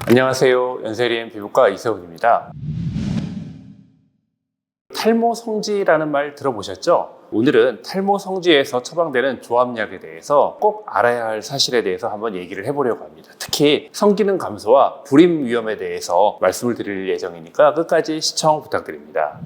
안녕하세요. 연세리엔 피부과 이세훈입니다. 탈모 성지라는 말 들어보셨죠? 오늘은 탈모 성지에서 처방되는 조합약에 대해서 꼭 알아야 할 사실에 대해서 한번 얘기를 해보려고 합니다. 특히 성기능 감소와 불임 위험에 대해서 말씀을 드릴 예정이니까 끝까지 시청 부탁드립니다.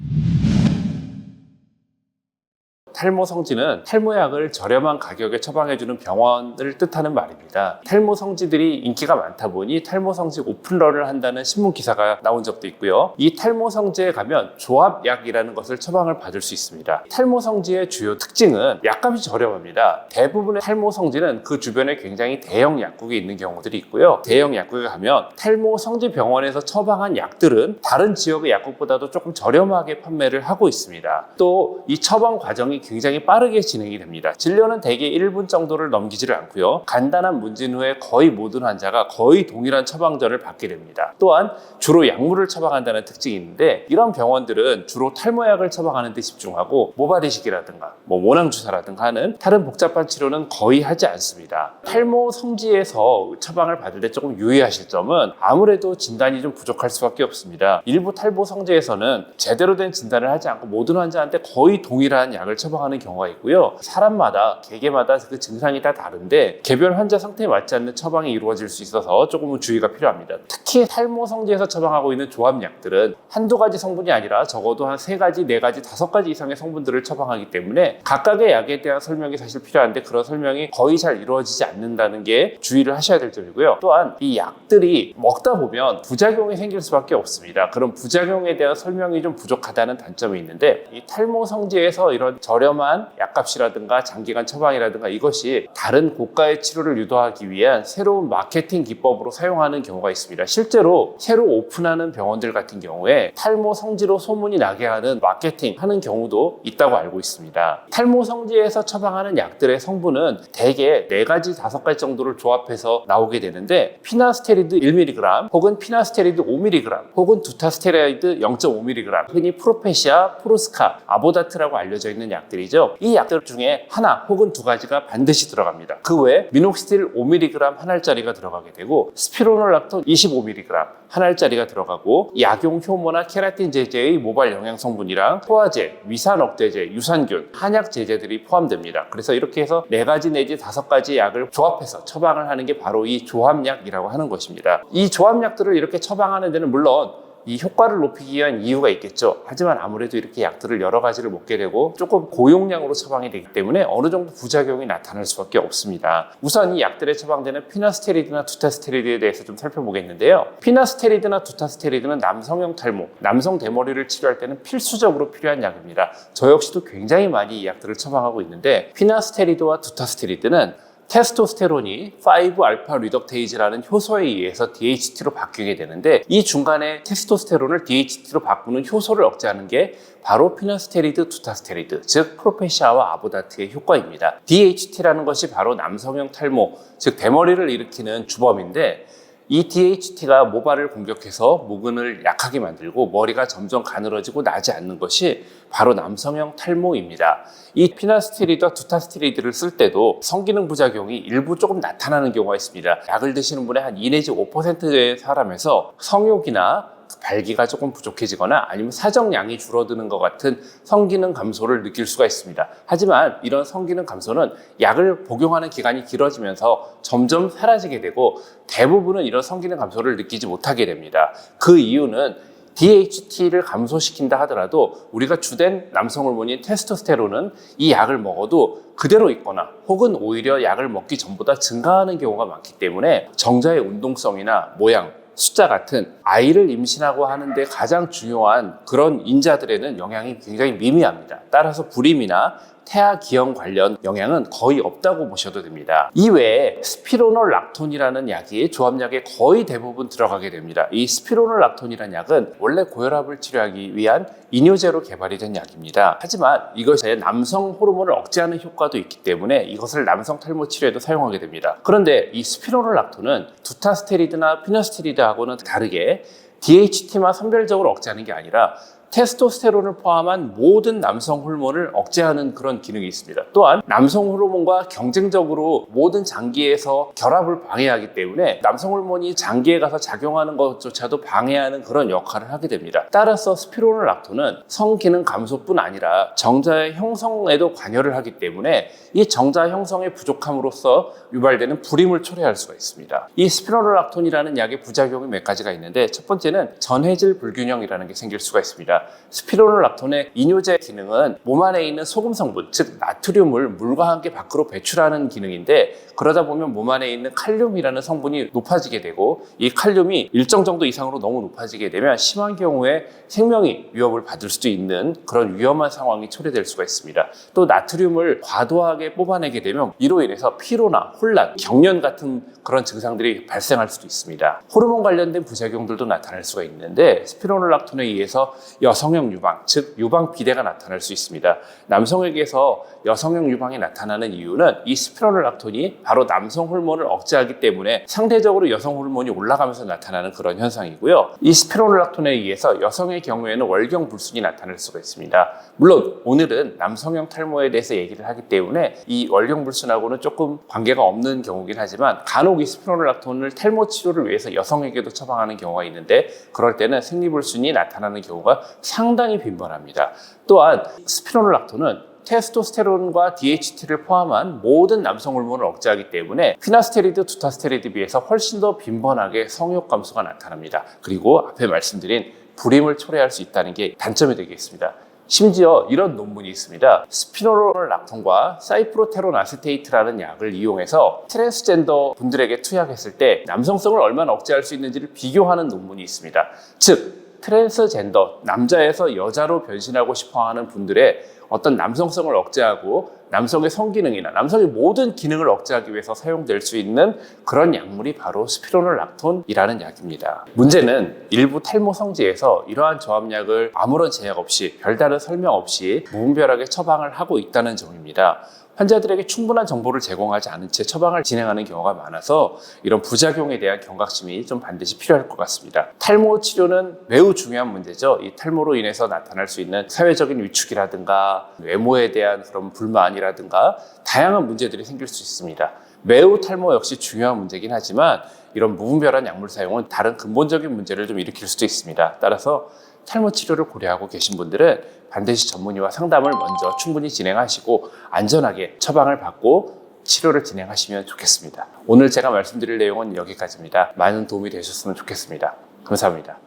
탈모 성지는 탈모약을 저렴한 가격에 처방해주는 병원을 뜻하는 말입니다. 탈모 성지들이 인기가 많다 보니 탈모 성지 오픈런을 한다는 신문 기사가 나온 적도 있고요. 이 탈모 성지에 가면 조합약이라는 것을 처방을 받을 수 있습니다. 탈모 성지의 주요 특징은 약값이 저렴합니다. 대부분의 탈모 성지는 그 주변에 굉장히 대형 약국이 있는 경우들이 있고요. 대형 약국에 가면 탈모 성지 병원에서 처방한 약들은 다른 지역의 약국보다도 조금 저렴하게 판매를 하고 있습니다. 또 이 처방 과정이 굉장히 빠르게 진행이 됩니다. 진료는 대개 1분 정도를 넘기지를 않고요. 간단한 문진 후에 거의 모든 환자가 거의 동일한 처방전을 받게 됩니다. 또한 주로 약물을 처방한다는 특징이 있는데 이런 병원들은 주로 탈모약을 처방하는 데 집중하고 모발이식이라든가 모낭주사라든가 하는 다른 복잡한 치료는 거의 하지 않습니다. 탈모 성지에서 처방을 받을 때 조금 유의하실 점은 아무래도 진단이 좀 부족할 수밖에 없습니다. 일부 탈모 성지에서는 제대로 된 진단을 하지 않고 모든 환자한테 거의 동일한 약을 처방하는 경우가 있고요. 사람마다 개개마다 그 증상이 다 다른데 개별 환자 상태에 맞지 않는 처방이 이루어질 수 있어서 조금은 주의가 필요합니다. 특히 탈모 성지에서 처방하고 있는 조합약들은 한두 가지 성분이 아니라 적어도 한 3가지, 4가지, 5가지 이상의 성분들을 처방하기 때문에 각각의 약에 대한 설명이 사실 필요한데 그런 설명이 거의 잘 이루어지지 않는다는 게 주의를 하셔야 될 점이고요. 또한 이 약들이 먹다 보면 부작용이 생길 수밖에 없습니다. 그런 부작용에 대한 설명이 좀 부족하다는 단점이 있는데 이 탈모 성지에서 이런 저렴한 약값이라든가 장기간 처방이라든가 이것이 다른 고가의 치료를 유도하기 위한 새로운 마케팅 기법으로 사용하는 경우가 있습니다. 실제로 새로 오픈하는 병원들 같은 경우에 탈모 성지로 소문이 나게 하는 마케팅 하는 경우도 있다고 알고 있습니다. 탈모 성지에서 처방하는 약들의 성분은 대개 4가지, 5가지 정도를 조합해서 나오게 되는데 피나스테리드 1mg 혹은 피나스테리드 5mg 혹은 두타스테로이드 0.5mg 흔히 프로페시아, 프로스카, 아보다트라고 알려져 있는 약들이죠. 이 약들 중에 하나 혹은 2가지가 반드시 들어갑니다. 그 외에 미녹시딜 5mg 한 알짜리가 들어가게 되고 스피로놀락톤 25mg 한 알짜리가 들어가고 약용 효모나 케라틴 제제의 모발 영양 성분이랑 소화제, 위산 억제제, 유산균, 한약 제제들이 포함됩니다. 그래서 이렇게 해서 4가지 내지 5가지 약을 조합해서 처방을 하는 게 바로 이 조합약이라고 하는 것입니다. 이 조합약들을 이렇게 처방하는 데는 물론 이 효과를 높이기 위한 이유가 있겠죠. 하지만 아무래도 이렇게 약들을 여러 가지를 먹게 되고 조금 고용량으로 처방이 되기 때문에 어느 정도 부작용이 나타날 수밖에 없습니다. 우선 이 약들에 처방되는 피나스테리드나 두타스테리드에 대해서 좀 살펴보겠는데요. 피나스테리드나 두타스테리드는 남성형 탈모, 남성 대머리를 치료할 때는 필수적으로 필요한 약입니다. 저 역시도 굉장히 많이 이 약들을 처방하고 있는데 피나스테리드와 두타스테리드는 테스토스테론이 5알파 리덕테이즈라는 효소에 의해서 DHT로 바뀌게 되는데 이 중간에 테스토스테론을 DHT로 바꾸는 효소를 억제하는 게 바로 피나스테리드, 두타스테리드, 즉 프로페시아와 아보다트의 효과입니다. DHT라는 것이 바로 남성형 탈모, 즉 대머리를 일으키는 주범인데 이 DHT가 모발을 공격해서 모근을 약하게 만들고 머리가 점점 가늘어지고 나지 않는 것이 바로 남성형 탈모입니다. 이 피나스테리드와 두타스테리드를 쓸 때도 성기능 부작용이 일부 조금 나타나는 경우가 있습니다. 약을 드시는 분의 한 2 내지 5%의 사람에서 성욕이나 발기가 조금 부족해지거나 아니면 사정량이 줄어드는 것 같은 성기능 감소를 느낄 수가 있습니다. 하지만 이런 성기능 감소는 약을 복용하는 기간이 길어지면서 점점 사라지게 되고 대부분은 이런 성기능 감소를 느끼지 못하게 됩니다. 그 이유는 DHT를 감소시킨다 하더라도 우리가 주된 남성 호르몬인 테스토스테론은 이 약을 먹어도 그대로 있거나 혹은 오히려 약을 먹기 전보다 증가하는 경우가 많기 때문에 정자의 운동성이나 모양, 숫자 같은 아이를 임신하고 하는데 가장 중요한 그런 인자들에는 영향이 굉장히 미미합니다. 따라서 불임이나 태아 기형 관련 영향은 거의 없다고 보셔도 됩니다. 이외에 스피로놀락톤이라는 약이 조합약에 거의 대부분 들어가게 됩니다. 이 스피로놀락톤이라는 약은 원래 고혈압을 치료하기 위한 이뇨제로 개발이 된 약입니다. 하지만 이것에 남성 호르몬을 억제하는 효과도 있기 때문에 이것을 남성 탈모 치료에도 사용하게 됩니다. 그런데 이 스피로놀락톤은 두타스테리드나 피나스테리드하고는 다르게 DHT만 선별적으로 억제하는 게 아니라 테스토스테론을 포함한 모든 남성 호르몬을 억제하는 그런 기능이 있습니다. 또한 남성 호르몬과 경쟁적으로 모든 장기에서 결합을 방해하기 때문에 남성 호르몬이 장기에 가서 작용하는 것조차도 방해하는 그런 역할을 하게 됩니다. 따라서 스피로놀락톤은 성기능 감소뿐 아니라 정자의 형성에도 관여를 하기 때문에 이 정자 형성의 부족함으로써 유발되는 불임을 초래할 수가 있습니다. 이 스피로놀락톤이라는 약의 부작용이 몇 가지가 있는데, 첫 번째는 전해질 불균형이라는 게 생길 수가 있습니다. 스피로놀락톤의 이뇨제 기능은 몸 안에 있는 소금 성분, 즉 나트륨을 물과 함께 밖으로 배출하는 기능인데, 그러다 보면 몸 안에 있는 칼륨이라는 성분이 높아지게 되고, 이 칼륨이 일정 정도 이상으로 너무 높아지게 되면 심한 경우에 생명이 위협을 받을 수도 있는 그런 위험한 상황이 초래될 수가 있습니다. 또 나트륨을 과도하게 뽑아내게 되면 이로 인해서 피로나 혼란, 경련 같은 그런 증상들이 발생할 수도 있습니다. 호르몬 관련된 부작용들도 나타날 수가 있는데, 스피로놀락톤에 의해서 여성형 유방, 즉 유방 비대가 나타날 수 있습니다. 남성에게서 여성형 유방이 나타나는 이유는 이 스피로놀락톤이 바로 남성 호르몬을 억제하기 때문에 상대적으로 여성 호르몬이 올라가면서 나타나는 그런 현상이고요. 이 스피로놀락톤에 의해서 여성의 경우에는 월경 불순이 나타날 수가 있습니다. 물론 오늘은 남성형 탈모에 대해서 얘기를 하기 때문에 이 월경 불순하고는 조금 관계가 없는 경우긴 하지만, 간혹 이 스피로놀락톤을 탈모 치료를 위해서 여성에게도 처방하는 경우가 있는데, 그럴 때는 생리불순이 나타나는 경우가 상당히 빈번합니다. 또한 스피로놀락톤은 테스토스테론과 DHT를 포함한 모든 남성 호르몬을 억제하기 때문에 피나스테리드, 두타스테리드에 비해서 훨씬 더 빈번하게 성욕 감소가 나타납니다. 그리고 앞에 말씀드린 불임을 초래할 수 있다는 게 단점이 되겠습니다. 심지어 이런 논문이 있습니다. 스피로놀락톤과 사이프로테론 아세테이트라는 약을 이용해서 트랜스젠더 분들에게 투약했을 때 남성성을 얼마나 억제할 수 있는지를 비교하는 논문이 있습니다. 즉, 트랜스젠더, 남자에서 여자로 변신하고 싶어하는 분들의 어떤 남성성을 억제하고 남성의 성기능이나 남성의 모든 기능을 억제하기 위해서 사용될 수 있는 그런 약물이 바로 스피로놀락톤이라는 약입니다. 문제는 일부 탈모 성지에서 이러한 조합약을 아무런 제약 없이, 별다른 설명 없이 무분별하게 처방을 하고 있다는 점입니다. 환자들에게 충분한 정보를 제공하지 않은 채 처방을 진행하는 경우가 많아서 이런 부작용에 대한 경각심이 좀 반드시 필요할 것 같습니다. 탈모 치료는 매우 중요한 문제죠. 이 탈모로 인해서 나타날 수 있는 사회적인 위축이라든가 외모에 대한 그런 불만이라든가 다양한 문제들이 생길 수 있습니다. 매우 탈모 역시 중요한 문제긴 하지만 이런 무분별한 약물 사용은 다른 근본적인 문제를 좀 일으킬 수도 있습니다. 따라서 탈모 치료를 고려하고 계신 분들은 반드시 전문의와 상담을 먼저 충분히 진행하시고 안전하게 처방을 받고 치료를 진행하시면 좋겠습니다. 오늘 제가 말씀드릴 내용은 여기까지입니다. 많은 도움이 되셨으면 좋겠습니다. 감사합니다.